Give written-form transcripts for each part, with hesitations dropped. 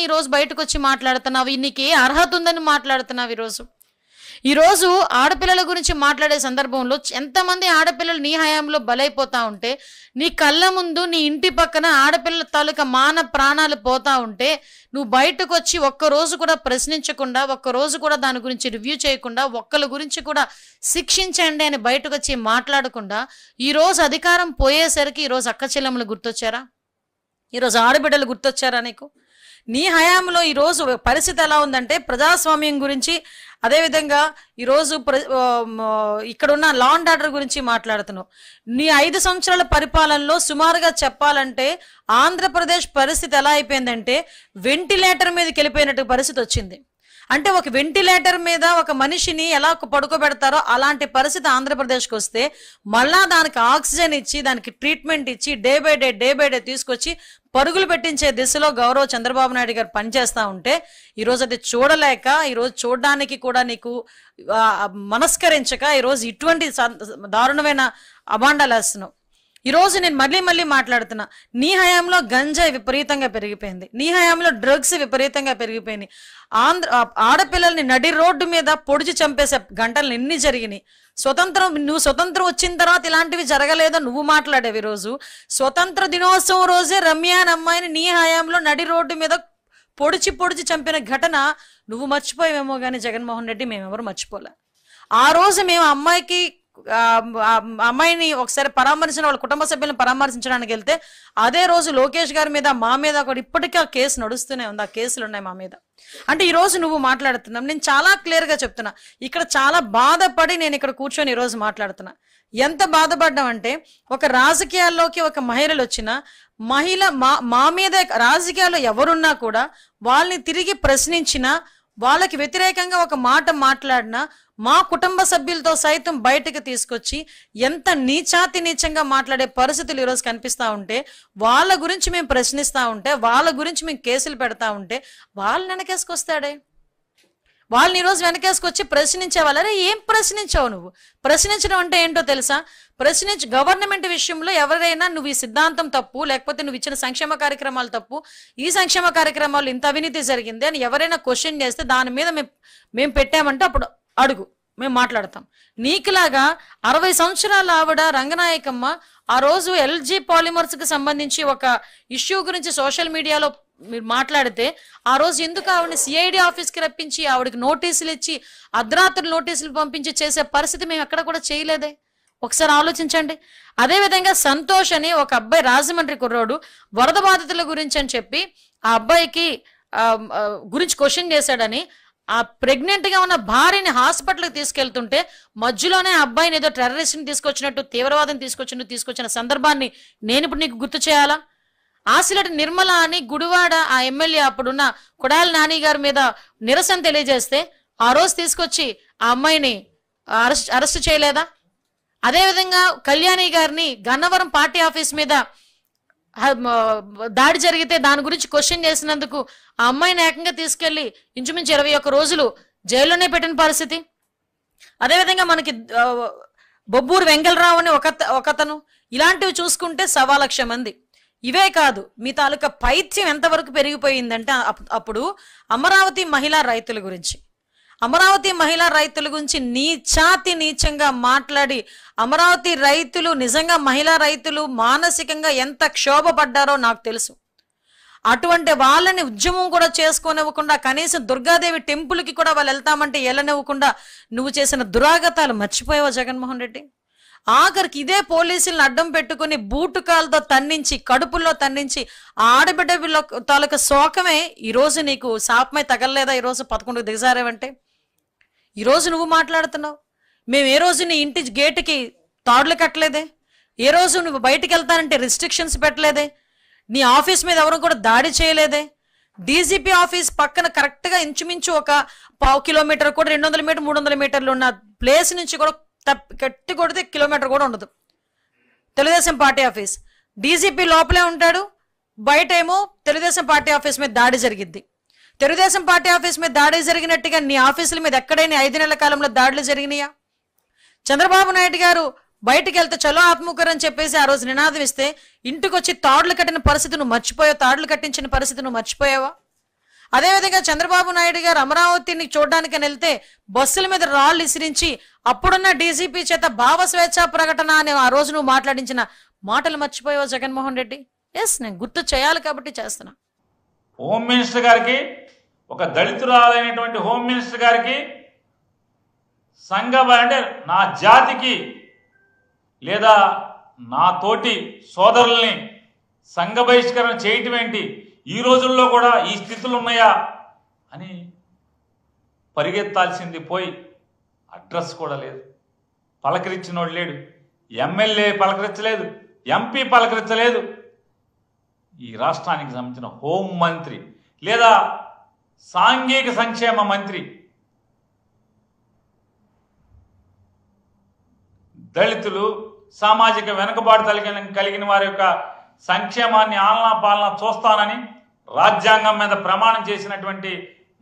ఈరోజు బయటకు వచ్చి మాట్లాడుతున్నావు? నీకు ఏ అర్హత ఉందని మాట్లాడుతున్నావు? ఈరోజు ఆడపిల్లల గురించి మాట్లాడే సందర్భంలో ఎంతమంది ఆడపిల్లలు నీ హయాంలో బలైపోతా ఉంటే, నీ కళ్ళ ముందు నీ ఇంటి పక్కన ఆడపిల్లల తాలూకా మాన ప్రాణాలు పోతా ఉంటే నువ్వు బయటకు వచ్చి ఒక్కరోజు కూడా ప్రశ్నించకుండా, ఒక్కరోజు కూడా దాని గురించి రివ్యూ చేయకుండా, ఒక్కళ్ళ గురించి కూడా శిక్షించండి అని బయటకు వచ్చి మాట్లాడకుండా, ఈరోజు అధికారం పోయేసరికి ఈరోజు అక్క చెల్లెమ్మలు గుర్తొచ్చారా? ఈరోజు ఆడబిడ్డలు గుర్తొచ్చారా నీకు? నీ హయాంలో ఈరోజు పరిస్థితి ఎలా ఉందంటే, ప్రజాస్వామ్యం గురించి, అదేవిధంగా ఈరోజు ఇక్కడున్న లా అండ్ ఆర్డర్ గురించి మాట్లాడుతున్నావు. నీ 5 సంవత్సరాల పరిపాలనలో సుమారుగా చెప్పాలంటే ఆంధ్రప్రదేశ్ పరిస్థితి ఎలా అయిపోయిందంటే వెంటిలేటర్ మీదకి వెళ్ళిపోయినట్టు పరిస్థితి వచ్చింది. అంటే ఒక వెంటిలేటర్ మీద ఒక మనిషిని ఎలా పడుకోబెడతారో అలాంటి పరిస్థితి ఆంధ్రప్రదేశ్కి వస్తే, మళ్ళా దానికి ఆక్సిజన్ ఇచ్చి, దానికి ట్రీట్మెంట్ ఇచ్చి, డే బై డే తీసుకొచ్చి పరుగులు పెట్టించే దిశలో గౌరవ చంద్రబాబు నాయుడు గారు పనిచేస్తూ ఉంటే, ఈరోజు అది చూడలేక, ఈరోజు చూడడానికి కూడా నీకు మనస్కరించక ఈరోజు ఇటువంటి దారుణమైన అభాండాలు వేస్తున్నావు. ఈరోజు నేను మళ్ళీ మాట్లాడుతున్నా, నీ హయాంలో గంజాయి విపరీతంగా పెరిగిపోయింది, నీ హయాంలో డ్రగ్స్ విపరీతంగా పెరిగిపోయినాయి, ఆడపిల్లల్ని నడి రోడ్డు మీద పొడిచి చంపేసే గంటలు ఎన్ని జరిగినాయి. నువ్వు స్వతంత్రం వచ్చిన తర్వాత ఇలాంటివి జరగలేదో నువ్వు మాట్లాడేవి. ఈరోజు స్వతంత్ర దినోత్సవం రోజే రమ్య అనే అమ్మాయిని నీ హయాంలో నడి రోడ్డు మీద పొడిచి చంపిన ఘటన నువ్వు మర్చిపోయావేమో కానీ జగన్మోహన్ రెడ్డి మేమెవరు మర్చిపోలే. ఆ రోజు మేము అమ్మాయిని ఒకసారి వాళ్ళ కుటుంబ సభ్యులను పరామర్శించడానికి వెళ్తే, అదే రోజు లోకేష్ గారి మీద, మా మీద కూడా ఇప్పటికీ ఆ కేసు నడుస్తూనే ఉంది, ఆ కేసులు ఉన్నాయి మా మీద. అంటే ఈరోజు నువ్వు మాట్లాడుతున్నావు. నేను చాలా క్లియర్గా చెప్తున్నా, ఇక్కడ చాలా బాధపడి నేను ఇక్కడ కూర్చొని ఈరోజు మాట్లాడుతున్నా. ఎంత బాధపడ్డామంటే, ఒక రాజకీయాల్లోకి ఒక మహిళలు వచ్చిన మహిళ మా మీద రాజకీయాల్లో ఎవరున్నా కూడా వాళ్ళని తిరిగి ప్రశ్నించినా, వాళ్ళకి వ్యతిరేకంగా ఒక మాట మాట్లాడినా, మా కుటుంబ సభ్యులతో సైతం బయటకు తీసుకొచ్చి ఎంత నీచంగా మాట్లాడే పరిస్థితులు ఈరోజు కనిపిస్తూ ఉంటే, వాళ్ళ గురించి మేము ప్రశ్నిస్తూ ఉంటే, వాళ్ళ గురించి మేము కేసులు పెడతా ఉంటే వాళ్ళని వెనకేసుకొస్తాడే. వాళ్ళని ఈరోజు వెనకేసుకొచ్చి ప్రశ్నించే వాళ్ళరే. ఏం ప్రశ్నించావు నువ్వు? ప్రశ్నించడం అంటే ఏంటో తెలుసా? గవర్నమెంట్ విషయంలో ఎవరైనా నువ్వు ఈ సిద్ధాంతం తప్పు, లేకపోతే నువ్వు ఇచ్చిన సంక్షేమ కార్యక్రమాలు తప్పు, ఈ సంక్షేమ కార్యక్రమాలు ఇంత అవినీతి జరిగింది అని ఎవరైనా క్వశ్చన్ చేస్తే దాని మీద మేము పెట్టామంటే అప్పుడు అడుగు, మేము మాట్లాడతాం. నీకులాగా 60 సంవత్సరాల ఆవిడ రంగనాయకమ్మ ఆ రోజు ఎల్జీ పాలిమర్స్కి సంబంధించి ఒక ఇష్యూ గురించి సోషల్ మీడియాలో మీరు మాట్లాడితే, ఆ రోజు ఎందుకు ఆవిడని సిఐడి ఆఫీస్కి రప్పించి ఆవిడకి నోటీసులు ఇచ్చి అర్ధరాత్రులు నోటీసులు పంపించి చేసే పరిస్థితి మేము ఎక్కడ కూడా చేయలేదే? ఒకసారి ఆలోచించండి. అదేవిధంగా సంతోష్ అని ఒక అబ్బాయి, రాజమండ్రి కుర్రోడు, వరద బాధితుల గురించి అని చెప్పి ఆ అబ్బాయికి గురించి క్వశ్చన్ చేశాడని, ఆ ప్రెగ్నెంట్ గా ఉన్న భార్యని హాస్పిటల్కి తీసుకెళ్తుంటే మధ్యలోనే అబ్బాయిని ఏదో టెర్రరిస్ట్ని తీసుకొచ్చినట్టు, తీవ్రవాదం తీసుకొచ్చిన సందర్భాన్ని నేను ఇప్పుడు నీకు గుర్తు చేయాలా? ఆసిలటి నిర్మల అని గుడివాడ ఆ ఎమ్మెల్యే అప్పుడున్న కొడాలి నాని గారి మీద నిరసన తెలియజేస్తే ఆ రోజు తీసుకొచ్చి ఆ అమ్మాయిని అరెస్ట్ చేయలేదా? అదేవిధంగా కళ్యాణి గారిని గన్నవరం పార్టీ ఆఫీస్ మీద దాడి జరిగితే దాని గురించి క్వశ్చన్ చేసినందుకు ఆ అమ్మాయిని ఏకంగా తీసుకెళ్లి ఇంచుమించు 21 రోజులు జైల్లోనే పెట్టిన పరిస్థితి. అదేవిధంగా మనకి బొబ్బూరు వెంకలరావు అని ఒకతను. ఇలాంటివి చూసుకుంటే 1,00,000 మంది. ఇవే కాదు, మీ తాలూకా పైత్యం ఎంతవరకు పెరిగిపోయిందంటే, అప్పుడు అమరావతి మహిళా రైతుల గురించి నీచంగా మాట్లాడి, అమరావతి రైతులు నిజంగా మహిళా రైతులు మానసికంగా ఎంత క్షోభపడ్డారో నాకు తెలుసు. అటువంటి వాళ్ళని ఉద్యమం కూడా చేసుకోనివ్వకుండా, కనీసం దుర్గాదేవి టెంపుల్కి కూడా వాళ్ళు వెళ్తామంటే వెళ్ళనివ్వకుండా నువ్వు చేసిన దురాగతాలు మర్చిపోయావా జగన్మోహన్ రెడ్డి? ఆఖరికి ఇదే పోలీసులను అడ్డం పెట్టుకుని బూటుకాలతో తన్నించి, కడుపుల్లో తన్నించి, ఆ ఆడబిడ్డ తాలూకా శోకమే ఈరోజు నీకు శాపమై తగలలేదా? ఈరోజు 11కు దిగజారేవంటే ఈరోజు నువ్వు మాట్లాడుతున్నావు. మేము ఏ రోజు నీ ఇంటి గేటుకి తాడులు కట్టలేదే? ఏ రోజు నువ్వు బయటికి వెళ్తానంటే రిస్ట్రిక్షన్స్ పెట్టలేదే? నీ ఆఫీస్ మీద ఎవరు కూడా దాడి చేయలేదే? డీజీపీ ఆఫీస్ పక్కన కరెక్ట్గా ఇంచుమించు ఒక 1/4 కిలోమీటర్ కూడా, 200 మీటర్ 300 మీటర్లు ఉన్న ప్లేస్ నుంచి కూడా కట్టి కొడితే కిలోమీటర్ కూడా ఉండదు తెలుగుదేశం పార్టీ ఆఫీస్. డీజీపీ లోపలే ఉంటాడు, బయట ఏమో తెలుగుదేశం పార్టీ ఆఫీస్ మీద దాడి జరిగిద్ది. తెలుగుదేశం పార్టీ ఆఫీస్ మీద దాడి జరిగినట్టుగా నీ ఆఫీసుల మీద ఎక్కడైనా 5 నెలల కాలంలో దాడులు జరిగినాయా? చంద్రబాబు నాయుడు గారు బయటికి వెళ్తే చలో ఆత్మకూరు అని చెప్పేసి ఆ రోజు నినాదం ఇస్తే ఇంటికి వచ్చి తాడులు కట్టిన పరిస్థితి నువ్వు మర్చిపోయావు, తాడులు కట్టించిన పరిస్థితి నువ్వు మర్చిపోయావా? అదేవిధంగా చంద్రబాబు నాయుడు గారు అమరావతిని చూడడానికి వెళ్తే బస్సుల మీద రాళ్ళు ఇసిరించి అప్పుడున్న డీజీపీ చేత భావ స్వేచ్ఛ ప్రకటన అని ఆ రోజు నువ్వు మాట్లాడించిన మాటలు మర్చిపోయావు జగన్మోహన్ రెడ్డి. ఎస్, నేను గుర్తు చేయాలి కాబట్టి చేస్తున్నా. హోమ్ మినిస్టర్ గారికి, ఒక దళితురాలైనటువంటి హోమ్ మినిస్టర్ గారికి అంటే నా జాతికి లేదా నా తోటి సోదరుల్ని సంఘ బహిష్కరణ చేయటం ఏంటి, ఈ రోజుల్లో కూడా ఈ స్థితులు ఉన్నాయా అని పరిగెత్తాల్సింది పోయి అడ్రస్ కూడా లేదు, పలకరించినోడు లేడు, ఎమ్మెల్యే పలకరించలేదు, ఎంపీ పలకరించలేదు. ఈ రాష్ట్రానికి సంబంధించిన హోం మంత్రి లేదా సాంఘిక సంక్షేమ మంత్రి దళితులు, సామాజిక వెనుకబాటు కలిగిన వారి యొక్క సంక్షేమాన్ని ఆలనా పాలన చూస్తానని రాజ్యాంగం మీద ప్రమాణం చేసినటువంటి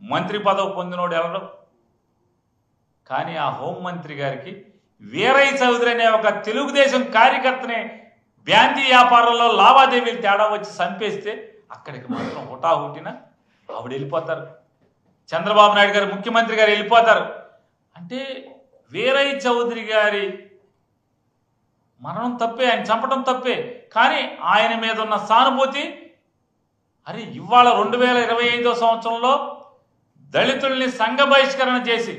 మంత్రి పదవి పొందినోడు ఎవరు? కానీ ఆ హోంమంత్రి గారికి వీరయ్య చౌదరి అనే ఒక తెలుగుదేశం కార్యకర్తని బ్యాందీ వ్యాపారంలో లావాదేవీలు తేడా వచ్చి చంపేస్తే అక్కడికి మాత్రం హుటాహుటిన ఆవిడ వెళ్ళిపోతారు, చంద్రబాబు నాయుడు గారు ముఖ్యమంత్రి గారు వెళ్ళిపోతారు. అంటే వీరయ్య చౌదరి గారి మరణం తప్పే, ఆయన చంపడం తప్పే, కానీ ఆయన మీద ఉన్న సానుభూతి అరే ఇవాళ 2025వ సంవత్సరంలో దళితుల్ని సంఘ బహిష్కరణ చేసి,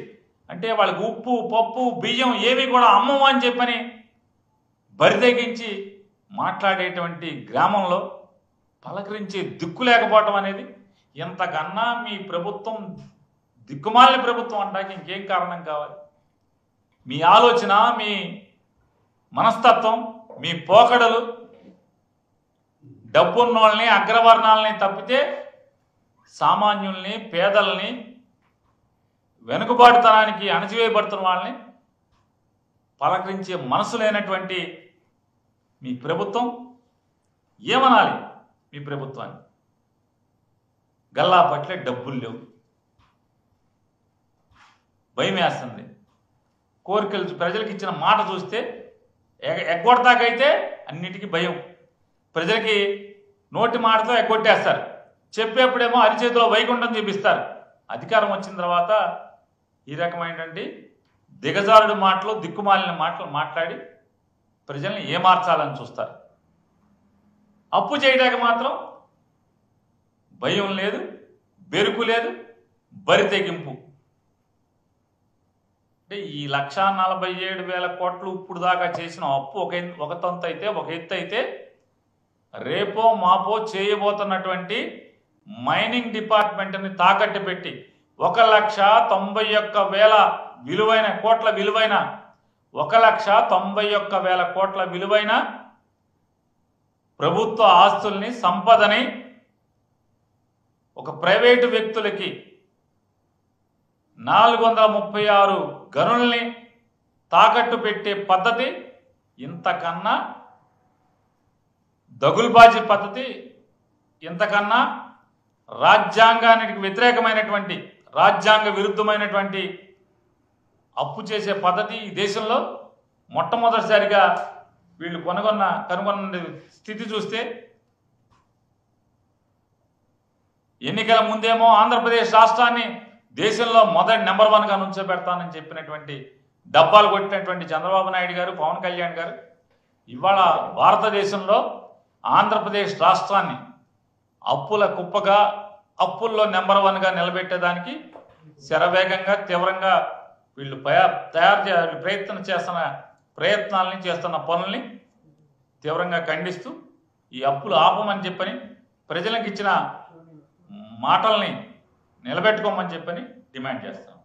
అంటే వాళ్ళకి ఉప్పు పప్పు బియ్యం ఏవి కూడా అమ్మము అని చెప్పని బరితెగించి మాట్లాడేటువంటి గ్రామంలో పలకరించే దిక్కు లేకపోవటం అనేది ఎంతకన్నా మీ ప్రభుత్వం దిక్కుమాలిన ప్రభుత్వం అంటానికి ఇంకేం కారణం కావాలి? మీ ఆలోచన, మీ మనస్తత్వం, మీ పోకడలు డబ్బున్నోళ్ళని అగ్రవర్ణాలని తప్పితే సామాన్యుల్ని, పేదల్ని, వెనుకబాటుతనానికి అణచివేయబడుతున్న వాళ్ళని పలకరించే మనసు లేనటువంటి మీ ప్రభుత్వం ఏమనాలి? మీ ప్రభుత్వాన్ని గల్లా పట్లే డబ్బులు లేవు, భయం వేస్తుంది. కోరికలు ప్రజలకు ఇచ్చిన మాట చూస్తే ఎగ్గొడతాకైతే అన్నిటికీ భయం. ప్రజలకి నోటి మాటతో ఎగ్గొట్టేస్తారు, చెప్పేప్పుడేమో అరిచేతిలో వైకుంఠం చూపిస్తారు. అధికారం వచ్చిన తర్వాత ఈ రకమైనటువంటి దిగజారుడు మాటలు, దిక్కుమాలిన మాటలు మాట్లాడి ప్రజల్ని ఏమార్చాలని చూస్తారు. అప్పు చేయడానికి మాత్రం భయం లేదు, బెరుకు లేదు, బరి తెగింపు. అంటే ఈ 1,47,000 కోట్లు ఇప్పుడు దాకా చేసిన అప్పు ఒక తంతు అయితే, ఒక ఎత్తు అయితే, రేపో మాపో చేయబోతున్నటువంటి మైనింగ్ డిపార్ట్మెంట్ని తాకట్టు పెట్టి 1,91,000 విలువైన కోట్ల విలువైన 1,91,000 కోట్ల విలువైన ప్రభుత్వ ఆస్తుల్ని, సంపదని ఒక ప్రైవేటు వ్యక్తులకి 436 గనుల్ని తాకట్టు పెట్టే పద్ధతి, ఇంతకన్నా దగులుబాజీ పద్ధతి, ఇంతకన్నా రాజ్యాంగానికి వ్యతిరేకమైనటువంటి, రాజ్యాంగ విరుద్ధమైనటువంటి అప్పు చేసే పద్ధతి ఈ దేశంలో మొట్టమొదటిసారిగా వీళ్ళు కనుగొన్న స్థితి చూస్తే, ఎన్నికల ముందేమో ఆంధ్రప్రదేశ్ రాష్ట్రాన్ని దేశంలో మొదటి నెంబర్ 1గా నుంచోబెడతానని చెప్పినటువంటి డబ్బాలు కొట్టినటువంటి చంద్రబాబు నాయుడు గారు, పవన్ కళ్యాణ్ గారు ఇవాళ భారతదేశంలో ఆంధ్రప్రదేశ్ రాష్ట్రాన్ని అప్పుల కుప్పగా, అప్పుల్లో నెంబర్ 1గా నిలబెట్టేదానికి శరవేగంగా, తీవ్రంగా వీళ్ళు ప్రయత్నాలని చేస్తున్న పనుల్ని తీవ్రంగా ఖండిస్తూ ఈ అప్పులు ఆపమని చెప్పని, ప్రజలకు ఇచ్చిన మాటల్ని నిలబెట్టుకోమని చెప్పని డిమాండ్ చేస్తాం.